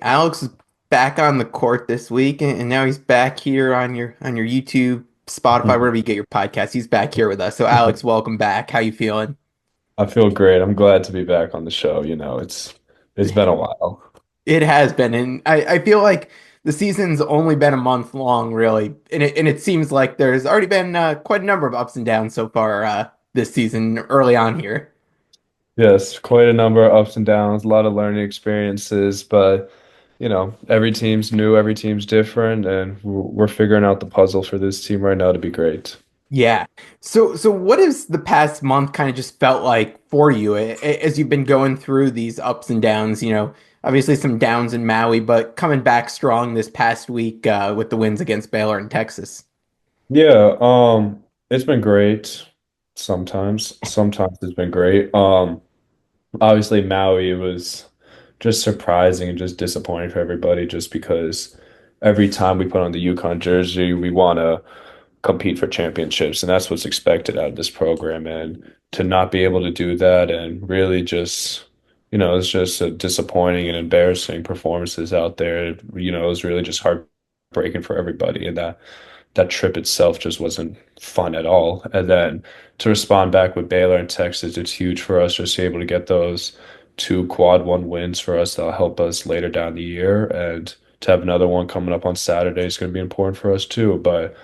Alex is back on the court this week, and now he's back here on your YouTube, Spotify, wherever you get your podcast. He's back here with us. So, Alex, welcome back. How you feeling? I feel great. I'm glad to be back on the show. It's been a while. It has been, and I feel like the season's only been a month long, really, and it seems like there's already been quite a number of ups and downs so far this season, early on here. Yes, quite a number of ups and downs, a lot of learning experiences, but every team's new, every team's different, and we're figuring out the puzzle for this team right now to be great. Yeah. So what has the past month kind of just felt like for you as you've been going through these ups and downs? Obviously some downs in Maui, but coming back strong this past week with the wins against Baylor and Texas. Yeah, it's been great sometimes. Sometimes it's been great. Obviously Maui was just surprising and just disappointing for everybody just because every time we put on the UConn jersey, we want to compete for championships, and that's what's expected out of this program. And to not be able to do that and really just, it's just a disappointing and embarrassing performances out there. It was really just heartbreaking for everybody, and that trip itself just wasn't fun at all. And then to respond back with Baylor and Texas, it's huge for us just to be able to get those two quad one wins for us that'll help us later down the year. And to have another one coming up on Saturday is going to be important for us too. But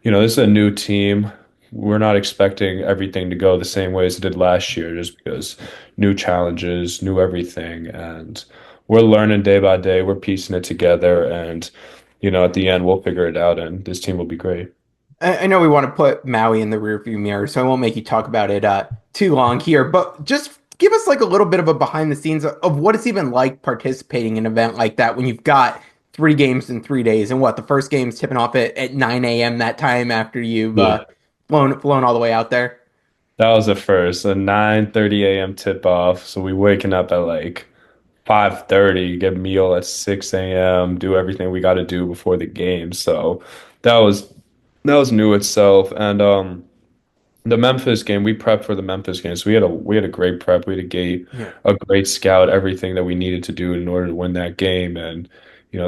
this is a new team. We're not expecting everything to go the same way as it did last year, just because new challenges, new everything. And we're learning day by day. We're piecing it together. And, at the end, we'll figure it out, and this team will be great. I know we want to put Maui in the rearview mirror, so I won't make you talk about it too long here, but just give us like a little bit of a behind the scenes of what it's even like participating in an event like that when you've got three games in 3 days, and what the first game's tipping off at 9 a.m. that time after you've Yeah. flown all the way out there. That was the first, a 9:30 a.m. tip off. So we waking up at like 5:30, get a meal at 6 a.m., do everything we got to do before the game. So that was that was new itself. And the Memphis game, we prepped for the Memphis game. So we had a great prep. We had Yeah. a great scout, everything that we needed to do in order to win that game. And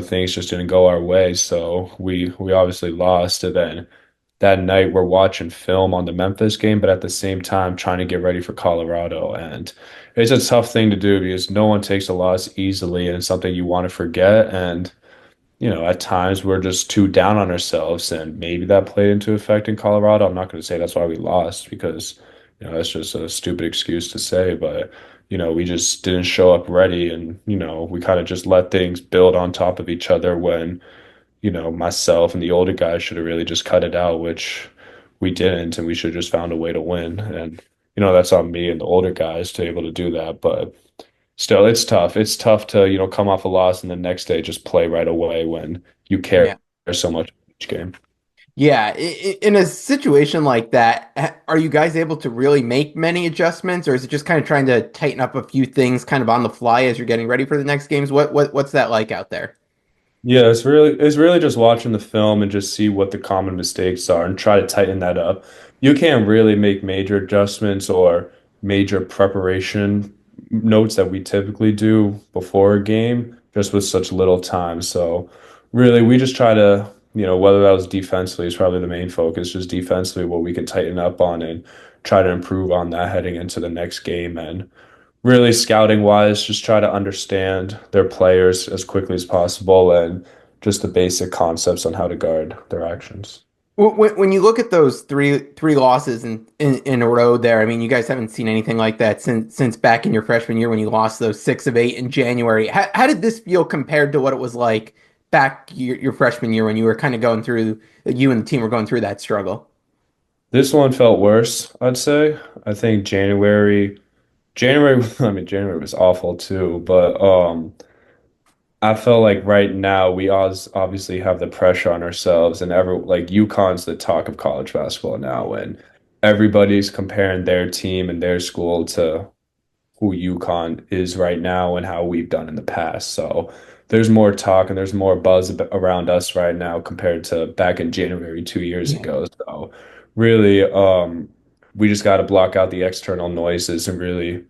things just didn't go our way. So we obviously lost. And then that night we're watching film on the Memphis game, but at the same time trying to get ready for Colorado. And it's a tough thing to do because no one takes a loss easily, and it's something you want to forget. And at times we're just too down on ourselves, and maybe that played into effect in Colorado. I'm not going to say that's why we lost because, that's just a stupid excuse to say, but, we just didn't show up ready, and, we kind of just let things build on top of each other when, myself and the older guys should have really just cut it out, which we didn't, and we should have just found a way to win. And, that's on me and the older guys to be able to do that. But still, it's tough. It's tough to, come off a loss and the next day just play right away when you care Yeah. so much about each game. Yeah, in a situation like that, are you guys able to really make many adjustments, or is it just kind of trying to tighten up a few things kind of on the fly as you're getting ready for the next games? What's that like out there? Yeah, it's really just watching the film and just see what the common mistakes are and try to tighten that up. You can't really make major adjustments or major preparation notes that we typically do before a game just with such little time. So really we just try to, whether that was defensively is probably the main focus, just defensively what we can tighten up on and try to improve on that heading into the next game. And really scouting wise, just try to understand their players as quickly as possible and just the basic concepts on how to guard their actions. When you look at those three losses in a row there, I mean, you guys haven't seen anything like that since back in your freshman year when you lost those 6 of 8 in January. How did this feel compared to what it was like back your freshman year when you were kind of going through, you and the team were going through that struggle? This one felt worse, I'd say. I think January, I mean, January was awful too, but I feel like right now we obviously have the pressure on ourselves, and like UConn's the talk of college basketball now, and everybody's comparing their team and their school to who UConn is right now and how we've done in the past. So there's more talk and there's more buzz around us right now compared to back in January 2 years Yeah. ago. So really, we just got to block out the external noises and really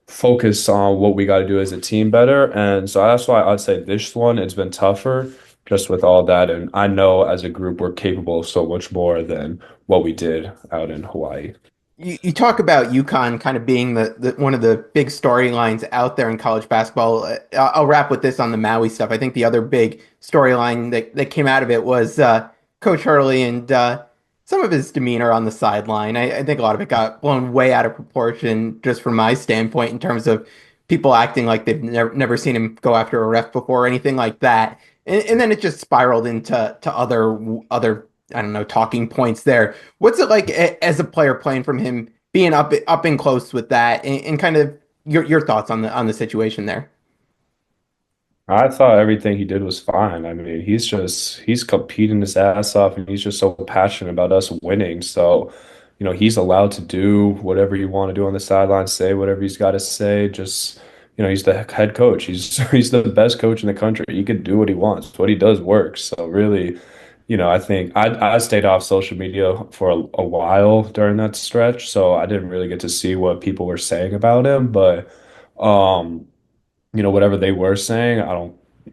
focus on what we got to do as a team better. And so that's why I'd say this one, it's been tougher just with all that. And I know as a group, we're capable of so much more than what we did out in Hawaii. You talk about UConn kind of being the one of the big storylines out there in college basketball. I'll wrap with this on the Maui stuff. I think the other big storyline that came out of it was Coach Hurley and some of his demeanor on the sideline. I think a lot of it got blown way out of proportion, just from my standpoint, in terms of people acting like they've never seen him go after a ref before or anything like that. And then it just spiraled into other I don't know, talking points there. What's it like as a player playing from him, being up and close with that, and kind of your thoughts on the situation there? I thought everything he did was fine. I mean, he's competing his ass off and he's just so passionate about us winning. So, he's allowed to do whatever you want to do on the sideline, say whatever he's got to say. Just, he's the head coach. He's the best coach in the country. He can do what he wants. What he does works. So really, I think I stayed off social media for a while during that stretch, so I didn't really get to see what people were saying about him, but um whatever they were saying,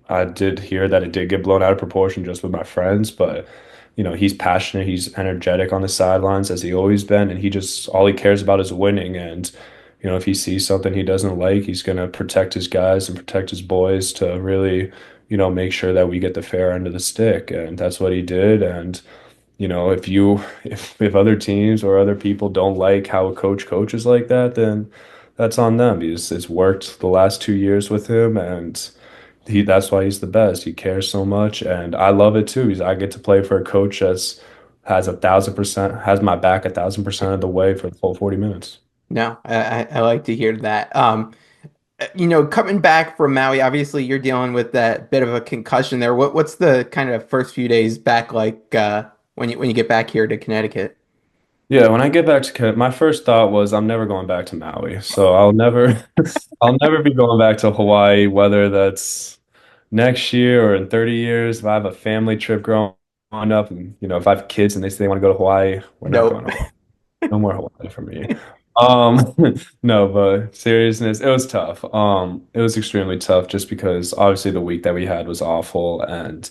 I did hear that it did get blown out of proportion just with my friends, but he's passionate, he's energetic on the sidelines as he always been, and all he cares about is winning. And if he sees something he doesn't like, he's gonna protect his guys and protect his boys to really, make sure that we get the fair end of the stick. And that's what he did. And if other teams or other people don't like how a coach coaches like that, then that's on them. It's worked the last 2 years with him, and that's why he's the best. He cares so much, and I love it too. I get to play for a coach that's has 1,000% has my back 1,000% of the way for the full 40 minutes. No, I like to hear that. Coming back from Maui, obviously you're dealing with that bit of a concussion there. What's the kind of first few days back like when you get back here to Connecticut? Yeah, when I get back to my first thought was I'm never going back to Maui. So I'll never I'll never be going back to Hawaii, whether that's next year or in 30 years. If I have a family trip growing up and if I have kids and they say they want to go to Hawaii, we're not going Nope. to Hawaii. No more Hawaii for me. No, but seriousness, it was tough. It was extremely tough just because obviously the week that we had was awful, and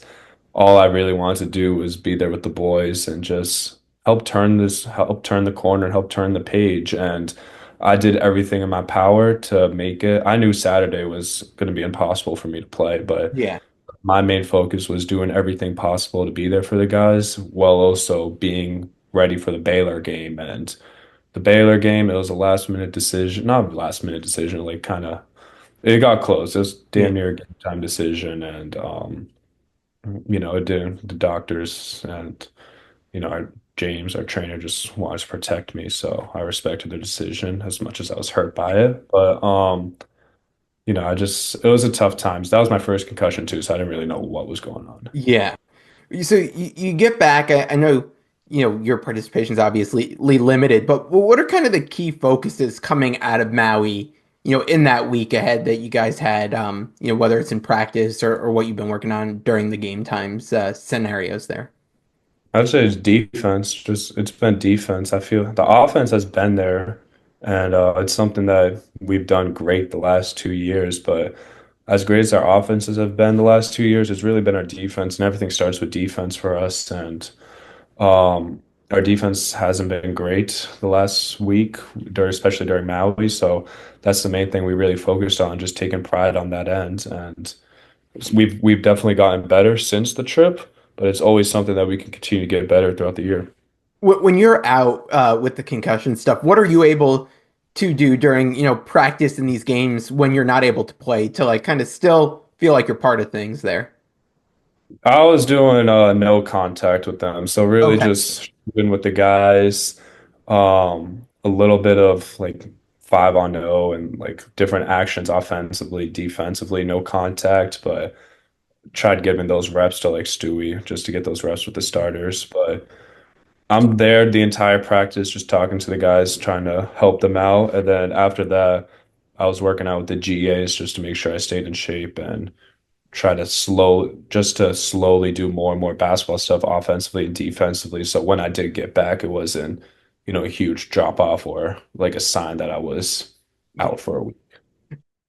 all I really wanted to do was be there with the boys and just help turn the corner, and help turn the page. And I did everything in my power to make it. I knew Saturday was going to be impossible for me to play, but Yeah. my main focus was doing everything possible to be there for the guys while also being ready for the Baylor game. And the Baylor game, it was a last minute decision, not last minute decision, like kind of it got close. It was Yeah. damn near a game time decision, and it didn't. The doctors and our James, our trainer, just wanted to protect me, so I respected their decision as much as I was hurt by it. But it was a tough time. So that was my first concussion too, so I didn't really know what was going on. Yeah. So you get back. I know, your participation is obviously limited, but what are kind of the key focuses coming out of Maui, in that week ahead that you guys had, whether it's in practice or what you've been working on during the game times scenarios there? I'd say it's defense. Just it's been defense. I feel the offense has been there, and it's something that we've done great the last 2 years. But as great as our offenses have been the last 2 years, it's really been our defense, and everything starts with defense for us. And our defense hasn't been great the last week, especially during Maui. So that's the main thing we really focused on, just taking pride on that end. And we've definitely gotten better since the trip, but it's always something that we can continue to get better throughout the year. When you're out with the concussion stuff, what are you able to do during, practice in these games when you're not able to play to like kind of still feel like you're part of things there? I was doing no contact with them, so really Okay. just shooting with the guys, a little bit of like 5-on-0 and like different actions offensively, defensively, no contact, but tried giving those reps to like Stewie just to get those reps with the starters. But I'm there the entire practice, just talking to the guys, trying to help them out. And then after that, I was working out with the GAs just to make sure I stayed in shape and just to slowly do more and more basketball stuff offensively and defensively. So when I did get back, it wasn't, a huge drop off or like a sign that I was Yeah. out for a week.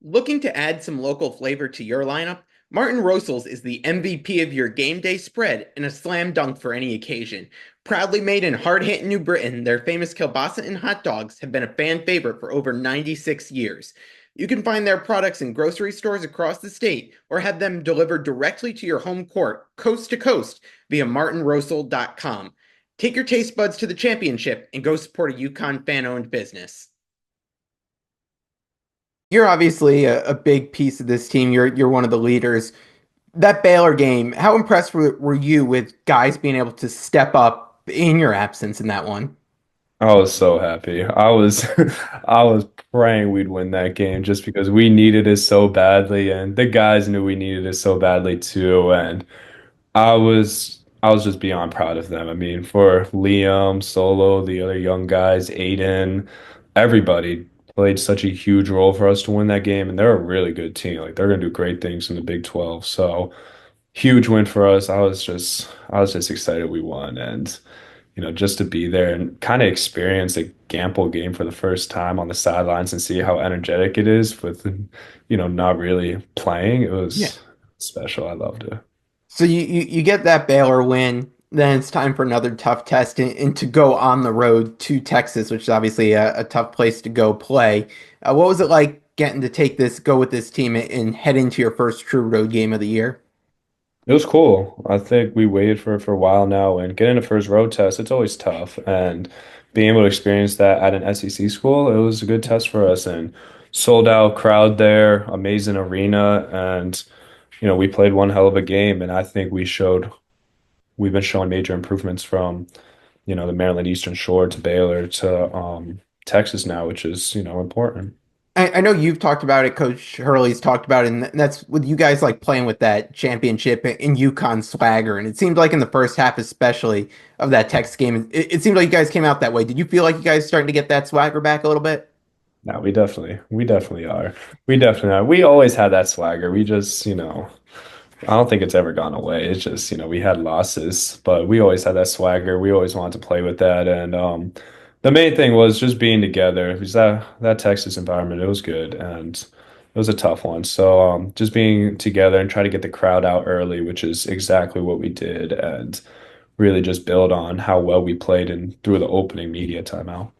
Looking to add some local flavor to your lineup? Martin Rosel's is the MVP of your game day spread and a slam dunk for any occasion. Proudly made in hard-hit New Britain, their famous kielbasa and hot dogs have been a fan favorite for over 96 years. You can find their products in grocery stores across the state or have them delivered directly to your home court, coast to coast, via martinrosel.com. Take your taste buds to the championship and go support a UConn fan-owned business. You're obviously a big piece of this team. You're one of the leaders. That Baylor game, how impressed were you with guys being able to step up in your absence in that one? I was so happy. I was praying we'd win that game just because we needed it so badly, and the guys knew we needed it so badly too. And I was just beyond proud of them. I mean, for Liam, Solo, the other young guys, Aiden, everybody played such a huge role for us to win that game, and they're a really good team. Like they're gonna do great things in the Big 12. So huge win for us. I was just excited we won, and just to be there and kind of experience a Gamble game for the first time on the sidelines and see how energetic it is with, not really playing. It Yeah. was special. I loved it. So you get that Baylor win, then it's time for another tough test and to go on the road to Texas, which is obviously a tough place to go play. What was it like getting to go with this team and head into your first true road game of the year? It was cool. I think we waited for it for a while now, and getting a first road test, it's always tough. And being able to experience that at an SEC school, it was a good test for us. And sold out crowd there, amazing arena, and we played one hell of a game. And I think we've been showing major improvements from the Maryland Eastern Shore to Baylor to Texas now, which is important. I know you've talked about it, Coach Hurley's talked about it, and that's with you guys like playing with that championship in UConn swagger. And it seemed like in the first half, especially of that Texas game, it seemed like you guys came out that way. Did you feel like you guys starting to get that swagger back a little bit? No, we definitely are. We definitely are. We always had that swagger. We just, I don't think it's ever gone away. It's just, we had losses, but we always had that swagger. We always wanted to play with that. And the main thing was just being together. Because that Texas environment, it was good and it was a tough one. So just being together and try to get the crowd out early, which is exactly what we did, and really just build on how well we played in through the opening media timeout.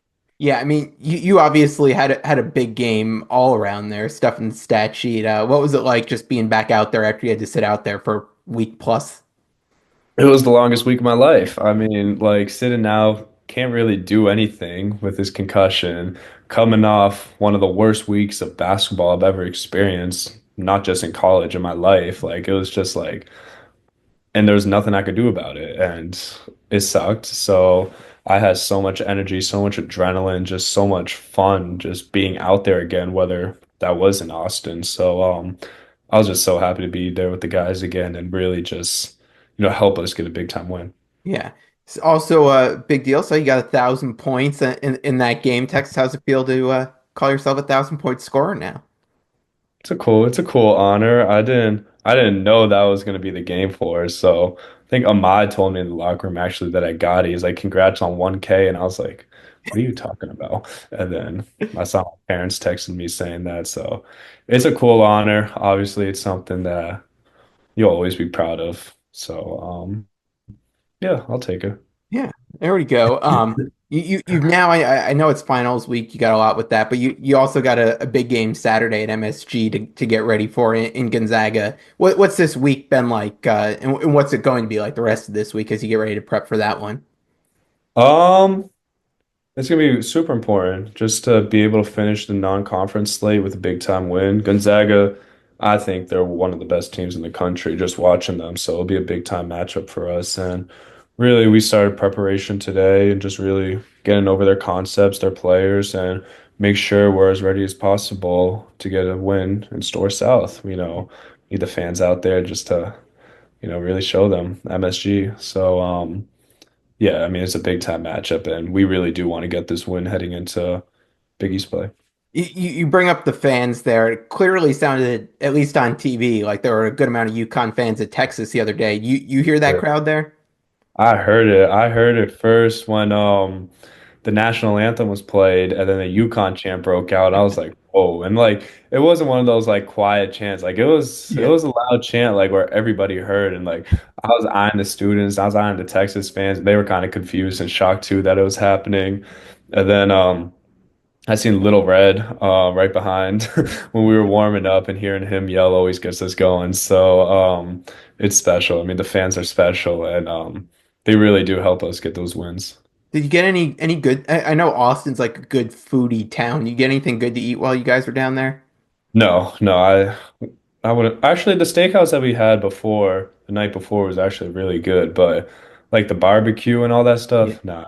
Yeah, I mean, you obviously had a big game all around there, stuff in the stat sheet. What was it like just being back out there after you had to sit out there for a week plus? It was the longest week of my life. I mean, like sitting out, can't really do anything with this concussion, coming off one of the worst weeks of basketball I've ever experienced, not just in college, in my life. Like it was just like, and there was nothing I could do about it. And it sucked. So I had so much energy, so much adrenaline, just so much fun just being out there again, whether that was in Austin. So I was just so happy to be there with the guys again and really just, help us get a big time win. Yeah, it's also a big deal. So you got 1,000 points in that game. Texas, how's it feel to call yourself 1,000 point scorer now? It's a cool honor. I didn't know that was gonna be the game for us. So I think Ahmad told me in the locker room actually that I got it. He's like, congrats on 1K. And I was like, what are you talking about? And then I saw my parents texting me saying that. So it's a cool honor. Obviously, it's something that you'll always be proud of. So yeah, I'll take it. Yeah, there we go. You've now I know it's finals week. You got a lot with that, but you also got a big game Saturday at MSG to get ready for in Gonzaga. What's this week been like, and what's it going to be like the rest of this week as you get ready to prep for that one? Um, It's gonna be super important just to be able to finish the non-conference slate with a big time win. Gonzaga, I think they're one of the best teams in the country, just watching them. So it'll be a big time matchup for us. And really, we started preparation today and just really getting over their concepts, their players, and make sure we're as ready as possible to get a win in Store South. Need the fans out there just to, really show them MSG. So, yeah, I mean, it's a big time matchup, and we really do want to get this win heading into Big East play. You bring up the fans there. It clearly sounded, at least on TV, like there were a good amount of UConn fans at Texas the other day. You hear that Yeah. crowd there? I heard it. I heard it first when the national anthem was played, and then the UConn chant broke out. And I was like, "Whoa!" And like, it wasn't one of those like quiet chants. Like it Yeah. was a loud chant, like where everybody heard. And like, I was eyeing the students, I was eyeing the Texas fans. They were kind of confused and shocked too that it was happening. And then I seen Little Red right behind when we were warming up, and hearing him yell always gets us going. So it's special. I mean, the fans are special, and they really do help us get those wins. Did you get any good? I know Austin's like a good foodie town. You get anything good to eat while you guys were down there? No, no, I wouldn't. Actually, the steakhouse that we had before the night before was actually really good, but like the barbecue and all that Yeah. stuff, nah.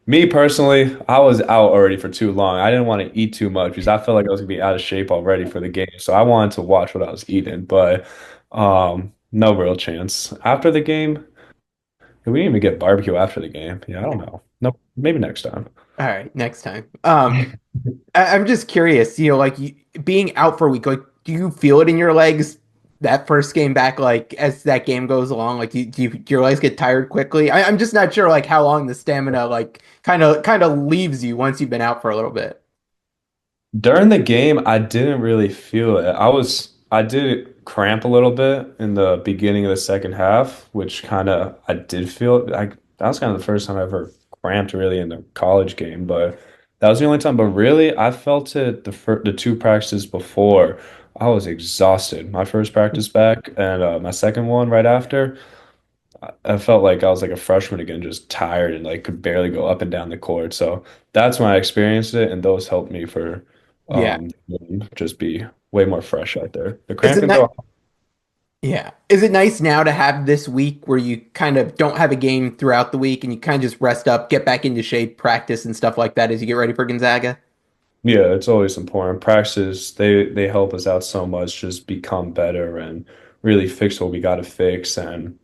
Me personally, I was out already for too long. I didn't want to eat too much because I felt like I was gonna be out of shape already for the game. So I wanted to watch what I was eating, but no real chance. After the game, we didn't even get barbecue after the game. Yeah, I don't know. No, maybe next time. All right, next time. I'm just curious, like being out for a week, like do you feel it in your legs that first game back, like as that game goes along? Like do your legs get tired quickly? I'm just not sure like how long the stamina like kind of leaves you once you've been out for a little bit. During the game, I didn't really feel it. I did cramp a little bit in the beginning of the second half, which kind of I did feel. That was kind of the first time I ever cramped really in the college game, but that was the only time. But really, I felt it the two practices before. I was exhausted. My first practice back and my second one right after. I felt like I was like a freshman again, just tired and like could barely go up and down the court. So that's when I experienced it, and those helped me for Yeah. just be way more fresh out there. The Is it cramping not? though, Yeah. Is it nice now to have this week where you kind of don't have a game throughout the week and you kind of just rest up, get back into shape, practice and stuff like that as you get ready for Gonzaga? yeah, it's always important. Practices, they help us out so much, just become better and really fix what we got to fix. And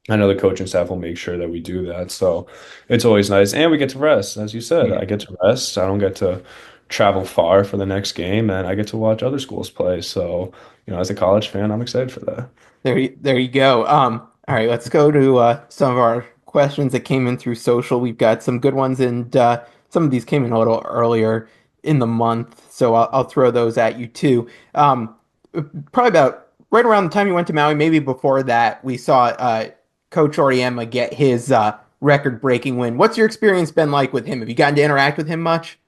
I know the coaching staff will make sure that we do that. So it's always nice. And we get to rest. As you said, Yeah. I get to rest. I don't get to travel far for the next game, and I get to watch other schools play. So, as a college fan, I'm excited for that. There you go. All right, let's go to some of our questions that came in through social. We've got some good ones, and some of these came in a little earlier in the month, so I'll throw those at you too. Probably about right around the time you went to Maui, maybe before that, we saw Coach Orma get his record-breaking win. What's your experience been like with him? Have you gotten to interact with him much?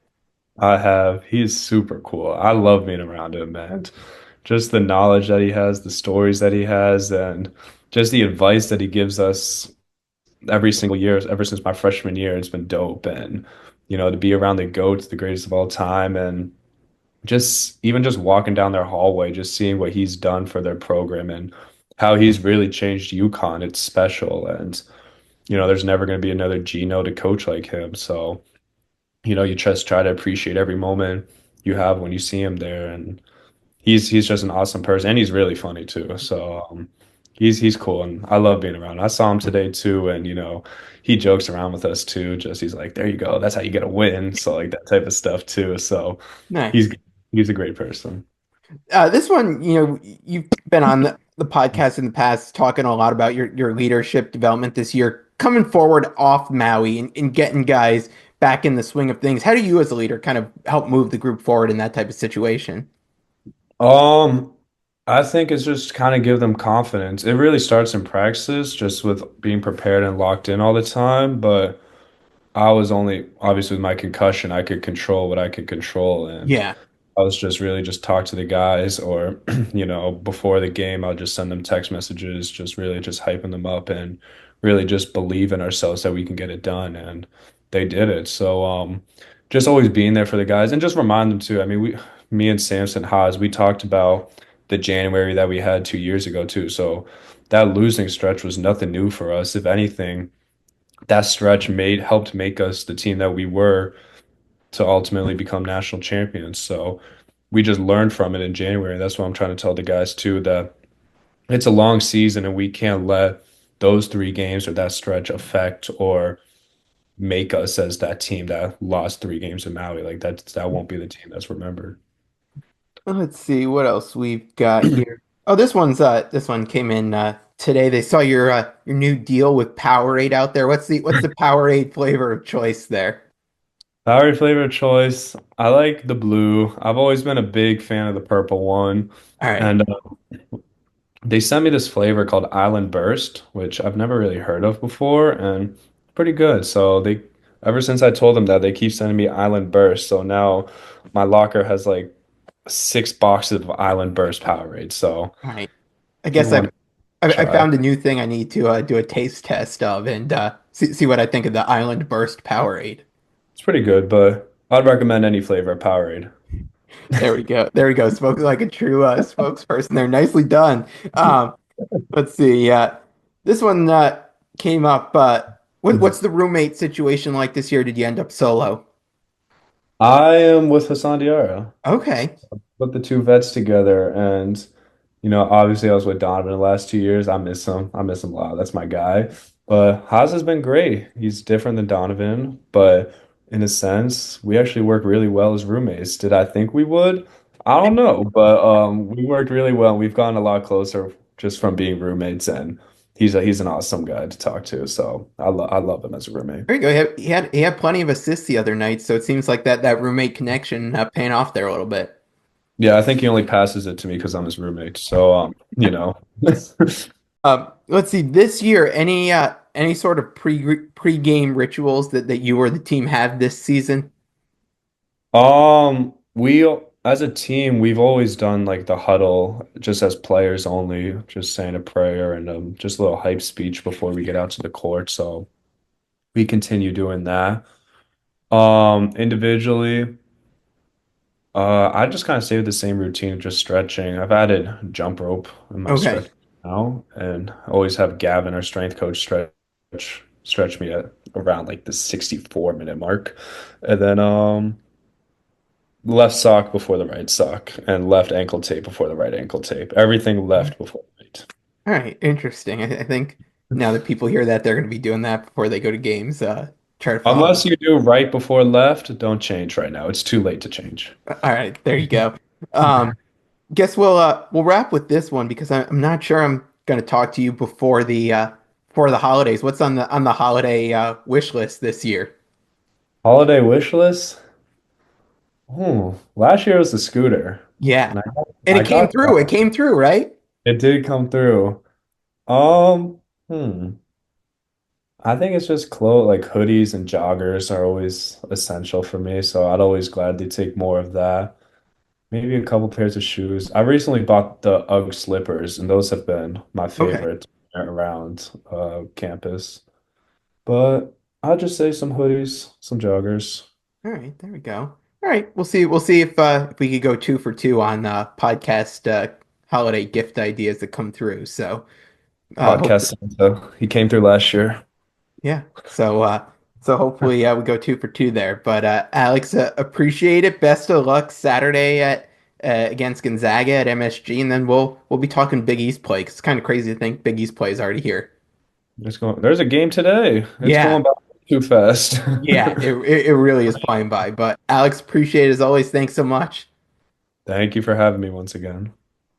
I have. He's super cool. I love being around him, man. Just the knowledge that he has, the stories that he has, and just the advice that he gives us every single year, ever since my freshman year. It's been dope. And, to be around the GOATs, the greatest of all time, and just even just walking down their hallway, just seeing what he's done for their program and how he's really changed UConn. It's special. And, there's never going to be another Gino to coach like him. So, you just try to appreciate every moment you have when you see him there. And he's just an awesome person, and he's really funny too. So he's cool, and I love being around. I saw him today too, and he jokes around with us too. Just he's like, "There you go, that's how you get a win." So like that type of stuff too. So he's Nice. he's a great person. This one, you've been on the podcast in the past talking a lot about your leadership development this year, coming forward off Maui and getting guys back in the swing of things. How do you as a leader kind of help move the group forward in that type of situation? Um, I think it's just kind of give them confidence. It really starts in practices, just with being prepared and locked in all the time. But I was only obviously with my concussion, I could control what I could control, and Yeah. I was just really just talk to the guys, or before the game, I'll just send them text messages, just really just hyping them up and really just believe in ourselves that we can get it done, and they did it. So just always being there for the guys and just remind them too. I mean, me and Samson Haas, we talked about the January that we had 2 years ago too. So that losing stretch was nothing new for us. If anything, that stretch made helped make us the team that we were to ultimately become national champions. So we just learned from it in January. That's what I'm trying to tell the guys too, that it's a long season and we can't let those 3 games or that stretch affect or make us as that team that lost 3 games in Maui. Like that won't be the team that's remembered. Let's see what else we've got here. Oh, this one came in today. They saw your new deal with Powerade out there. What's the Powerade flavor of choice there? Powerade flavor choice. I like the blue. I've always been a big fan of the purple one. All right. And they sent me this flavor called Island Burst, which I've never really heard of before, and pretty good. So ever since I told them that, they keep sending me Island Burst. So now my locker has like 6 boxes of Island Burst Powerade. So All right. I if you guess want to I try, found a new thing I need to do a taste test of and see what I think of the Island Burst Powerade. it's pretty good, but I'd recommend any flavor of Powerade. There we go. There we go. Spoke like a true spokesperson there. Nicely done. Let's see. This one came up. What's the roommate situation like this year? Did you end up solo? I am with Hassan Diarra. Okay. Put the two vets together, and obviously I was with Donovan the last 2 years. I miss him. I miss him a lot. That's my guy. But Haas has been great. He's different than Donovan, but in a sense, we actually work really well as roommates. Did I think we would? I don't know, but we worked really well. We've gotten a lot closer just from being roommates, and he's an awesome guy to talk to. So I love him as a roommate. There you go. He had plenty of assists the other night, so it seems like that roommate connection paying off there a little bit. Yeah, I think he only passes it to me because I'm his roommate. So Let's see. This year, any sort of pre-game rituals that you or the team have this season? We as a team, we've always done like the huddle just as players only, just saying a prayer and just a little hype speech before we get out to the court. So we continue doing that. Individually, I just kind of stay with the same routine of just stretching. I've added jump rope in my Okay. stretch now, and I always have Gavin, our strength coach, stretch me at around like the 64-minute mark. And then left sock before the right sock and left ankle tape before the right ankle tape. Everything left before the right. All right. Interesting. I think now that people hear that, they're going to be doing that before they go to games. Try to follow. Unless you do right before left, don't change right now. It's too late to change. All right. There you go. Um, Guess we'll wrap with this one because I'm not sure I'm going to talk to you before the holidays. What's on the holiday wish list this year? Holiday wish list. Last year was the scooter, Yeah. and And I it came got through. It that. came through, right? It did come through. Um, hmm. I think it's just clothes like hoodies and joggers are always essential for me, so I'd always gladly take more of that. Maybe a couple pairs of shoes. I recently bought the UGG slippers, and those have been my Okay. favorite around campus. But I'll just say some hoodies, some joggers. All right, there we go. All right, we'll see. We'll see if we could go two for two on podcast holiday gift ideas that come through. So hopefully, Podcast Santa. He came through last year. yeah. So hopefully we go two for two there. But Alex, appreciate it. Best of luck Saturday at against Gonzaga at MSG, and then we'll be talking Big East play. 'Cause it's kind of crazy to think Big East play is already here. There's a game today. It's Yeah, going by too fast. yeah. It really is flying by. But Alex, appreciate it as always. Thanks so much. Thank you for having me once again.